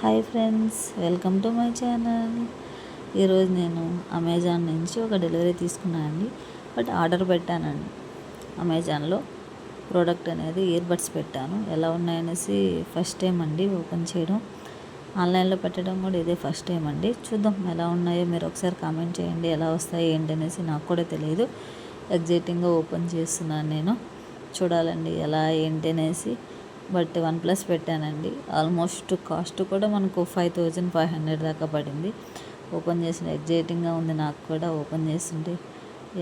Hi friends, welcome to my channel. ఈరోజు నేను Amazon నుంచి ఒక డెలివరీ తీసుకున్నాను అండి. బట్ ఆర్డర్ పెట్టానండి అమెజాన్లో. ప్రోడక్ట్ అనేది ఇయర్ బడ్స్ పెట్టాను. ఎలా ఉన్నాయనేసి ఫస్ట్ టైం అండి ఓపెన్ చేయడం. ఆన్లైన్లో పెట్టడం కూడా ఇదే ఫస్ట్ టైం అండి. చూద్దాం ఎలా ఉన్నాయో. మీరు ఒకసారి కామెంట్ చేయండి, ఎలా వస్తాయి ఏంటి అనేసి. నాకు కూడా తెలియదు. ఎగ్జైటింగ్గా ఓపెన్ చేస్తున్నాను నేను. చూడాలండి ఎలా ఏంటి అనేసి. బట్ OnePlus పెట్టానండి. ఆల్మోస్ట్ కాస్ట్ కూడా మనకు 5500 దాకా పడింది. ఓపెన్ చేసిన ఎగ్జైటింగ్గా ఉంది నాకు కూడా. ఓపెన్ చేస్తుంటే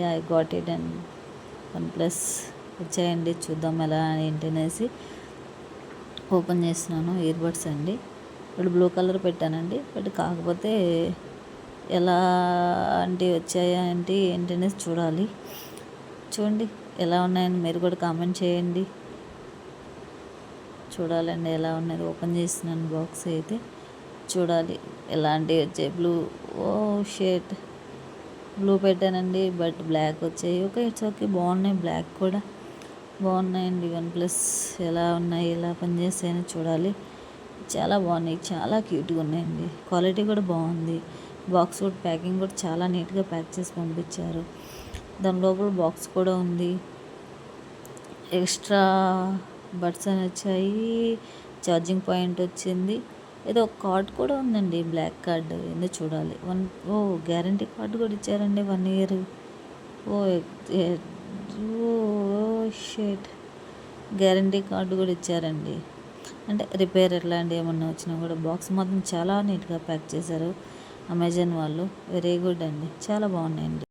I got it and OnePlus వచ్చాయండి. చూద్దాం ఎలా ఏంటి అనేసి. ఓపెన్ చేస్తున్నాను. ఇయర్ బడ్స్ అండి. ఇప్పుడు బ్లూ కలర్ పెట్టానండి. బట్ కాకపోతే ఎలా అంటే వచ్చాయా ఏంటి అనేసి చూడాలి. చూడండి ఎలా ఉన్నాయని మీరు కూడా కామెంట్ చేయండి. చూడాలండి ఎలా ఉన్నది. ఓపెన్ చేస్తున్నాను బాక్స్ అయితే. చూడాలి ఎలాంటివి వచ్చాయి. షేట్ బ్లూ పెట్టానండి, బట్ బ్లాక్ వచ్చాయి. ఓకే, ఇట్స్ ఓకే, బాగున్నాయి. బ్లాక్ కూడా బాగున్నాయండి. OnePlus ఎలా ఉన్నాయి, ఎలా పనిచేస్తాయని చూడాలి. చాలా బాగున్నాయి, చాలా క్యూట్గా ఉన్నాయండి. క్వాలిటీ కూడా బాగుంది. బాక్స్ కూడా ప్యాకింగ్ కూడా చాలా నీట్గా ప్యాక్ చేసి పంపించారు. దాని లోపల బాక్స్ కూడా ఉంది. ఎక్స్ట్రా బడ్స్ అని వచ్చాయి. ఛార్జింగ్ పాయింట్ వచ్చింది. ఏదో ఒక కార్డ్ కూడా ఉందండి, బ్లాక్ కార్డ్. ఏందో చూడాలి. గ్యారంటీ కార్డు కూడా ఇచ్చారండి, 1 year. షేట్ గ్యారంటీ కార్డు కూడా ఇచ్చారండి. అంటే రిపేర్ ఎట్లాంటివి ఏమన్నా వచ్చినా కూడా. బాక్స్ మాత్రం చాలా నీట్గా ప్యాక్ చేశారు అమెజాన్ వాళ్ళు. వెరీ గుడ్ అండి, చాలా బాగున్నాయండి.